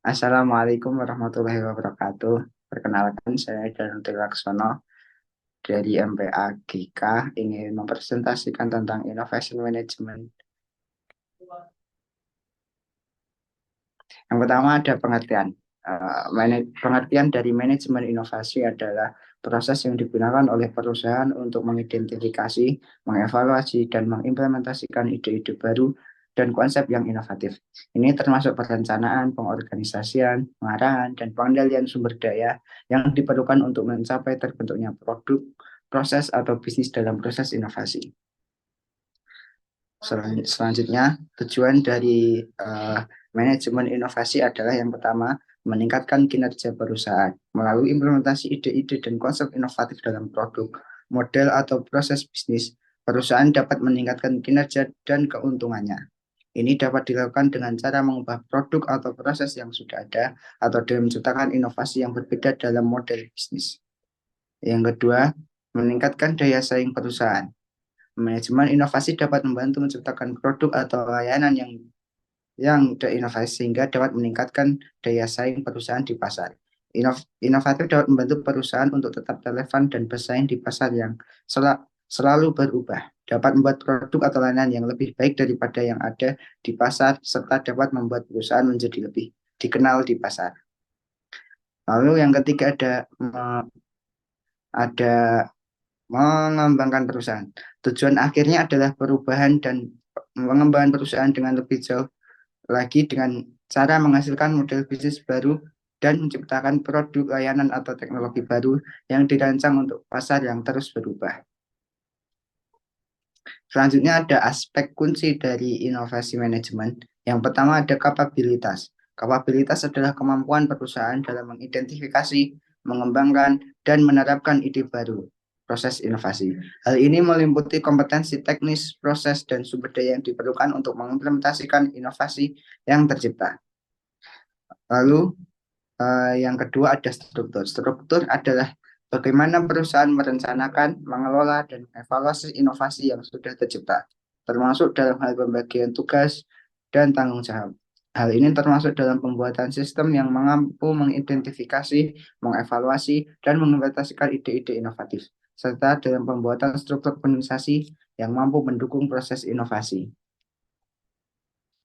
Assalamualaikum warahmatullahi wabarakatuh. Perkenalkan, saya Danut Laksono dari MPAGK ingin mempresentasikan tentang Innovation Management. Yang pertama ada pengertian. Pengertian dari manajemen inovasi adalah proses yang digunakan oleh perusahaan untuk mengidentifikasi, mengevaluasi, dan mengimplementasikan ide-ide baru dan konsep yang inovatif. Ini termasuk perencanaan, pengorganisasian, pengarahan, dan pengendalian sumber daya yang diperlukan untuk mencapai terbentuknya produk, proses, atau bisnis dalam proses inovasi. Selanjutnya, tujuan dari manajemen inovasi adalah yang pertama, meningkatkan kinerja perusahaan melalui implementasi ide-ide dan konsep inovatif dalam produk, model, atau proses bisnis. Perusahaan dapat meningkatkan kinerja dan keuntungannya. Ini dapat dilakukan dengan cara mengubah produk atau proses yang sudah ada atau dengan menciptakan inovasi yang berbeda dalam model bisnis. Yang kedua, meningkatkan daya saing perusahaan. Manajemen inovasi dapat membantu menciptakan produk atau layanan yang terinovasi sehingga dapat meningkatkan daya saing perusahaan di pasar. Inovatif dapat membantu perusahaan untuk tetap relevan dan bersaing di pasar yang selalu berubah. Dapat membuat produk atau layanan yang lebih baik daripada yang ada di pasar, serta dapat membuat perusahaan menjadi lebih dikenal di pasar. Lalu yang ketiga ada mengembangkan perusahaan. Tujuan akhirnya adalah perubahan dan mengembangkan perusahaan dengan lebih jauh lagi dengan cara menghasilkan model bisnis baru dan menciptakan produk, layanan, atau teknologi baru yang dirancang untuk pasar yang terus berubah. Selanjutnya ada aspek kunci dari inovasi manajemen. Yang pertama ada kapabilitas. Kapabilitas adalah kemampuan perusahaan dalam mengidentifikasi, mengembangkan, dan menerapkan ide baru, proses inovasi. Hal ini meliputi kompetensi teknis, proses, dan sumber daya yang diperlukan untuk mengimplementasikan inovasi yang tercipta. Lalu yang kedua ada struktur. Struktur adalah bagaimana perusahaan merencanakan, mengelola, dan mengevaluasi inovasi yang sudah tercipta, termasuk dalam hal pembagian tugas dan tanggung jawab. Hal ini termasuk dalam pembuatan sistem yang mampu mengidentifikasi, mengevaluasi, dan mengimplementasikan ide-ide inovatif, serta dalam pembuatan struktur organisasi yang mampu mendukung proses inovasi.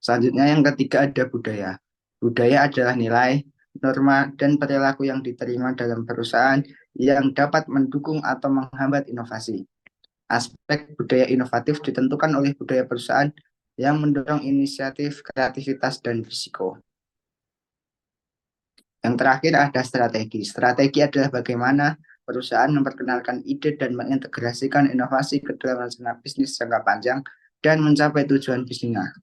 Selanjutnya yang ketiga ada budaya. Budaya adalah nilai, norma, dan perilaku yang diterima dalam perusahaan yang dapat mendukung atau menghambat inovasi. Aspek budaya inovatif ditentukan oleh budaya perusahaan yang mendorong inisiatif, kreativitas, dan risiko. Yang terakhir ada strategi. Strategi adalah bagaimana perusahaan memperkenalkan ide dan mengintegrasikan inovasi ke dalam rencana bisnis jangka panjang dan mencapai tujuan bisnisnya.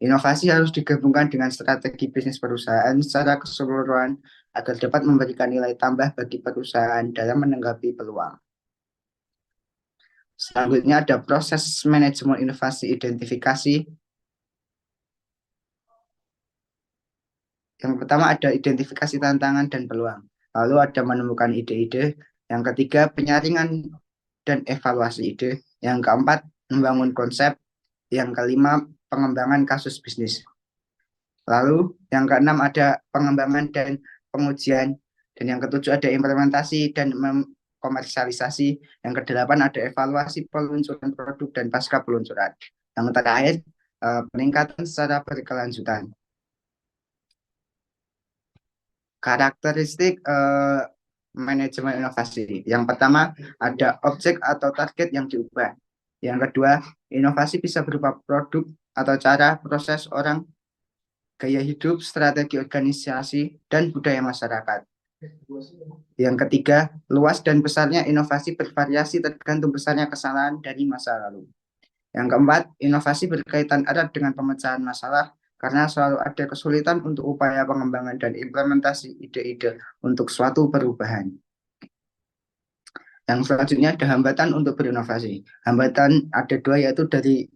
Inovasi harus digabungkan dengan strategi bisnis perusahaan secara keseluruhan agar dapat memberikan nilai tambah bagi perusahaan dalam menanggapi peluang. Selanjutnya ada proses manajemen inovasi identifikasi. Yang pertama ada identifikasi tantangan dan peluang. Lalu ada menemukan ide-ide. Yang ketiga penyaringan dan evaluasi ide. Yang keempat membangun konsep. Yang kelima pengembangan kasus bisnis. Lalu yang keenam ada pengembangan dan pengujian. Dan yang ketujuh ada implementasi dan komersialisasi. Yang kedelapan ada evaluasi peluncuran produk dan pasca peluncuran. Yang terakhir peningkatan secara berkelanjutan. Karakteristik manajemen inovasi. Yang pertama ada objek atau target yang diubah. Yang kedua, inovasi bisa berupa produk atau cara, proses orang, gaya hidup, strategi organisasi, dan budaya masyarakat. Yang ketiga, luas dan besarnya inovasi bervariasi tergantung besarnya kesalahan dari masa lalu. Yang keempat, inovasi berkaitan erat dengan pemecahan masalah karena selalu ada kesulitan untuk upaya pengembangan dan implementasi ide-ide untuk suatu perubahan. Yang selanjutnya ada hambatan untuk berinovasi. Hambatan ada dua, yaitu dari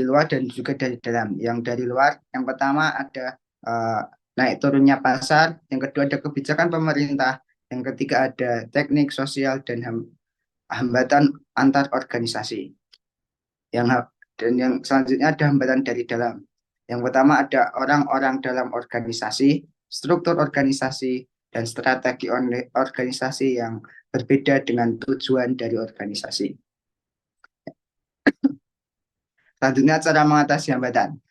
luar dan juga dari dalam. Yang dari luar, yang pertama ada naik turunnya pasar, yang kedua ada kebijakan pemerintah, yang ketiga ada teknik sosial dan hambatan antar organisasi. Dan yang selanjutnya ada hambatan dari dalam. Yang pertama ada orang-orang dalam organisasi, struktur organisasi, dan strategi organisasi yang berbeda dengan tujuan dari organisasi. Selanjutnya, cara mengatasi hambatan.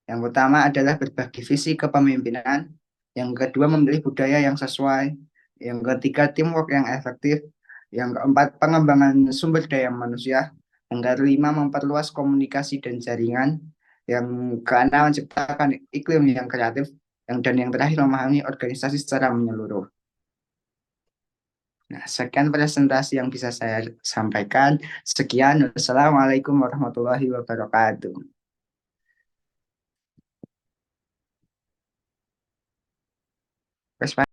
Yang pertama adalah berbagi visi kepemimpinan. Yang kedua, memilih budaya yang sesuai. Yang ketiga, teamwork yang efektif. Yang keempat, pengembangan sumber daya manusia. Yang kelima, memperluas komunikasi dan jaringan. Yang keenam, menciptakan iklim yang kreatif. Dan yang terakhir, memahami organisasi secara menyeluruh. Nah, sekian presentasi yang bisa saya sampaikan. Sekian, wassalamualaikum warahmatullahi wabarakatuh. Wes, Pak.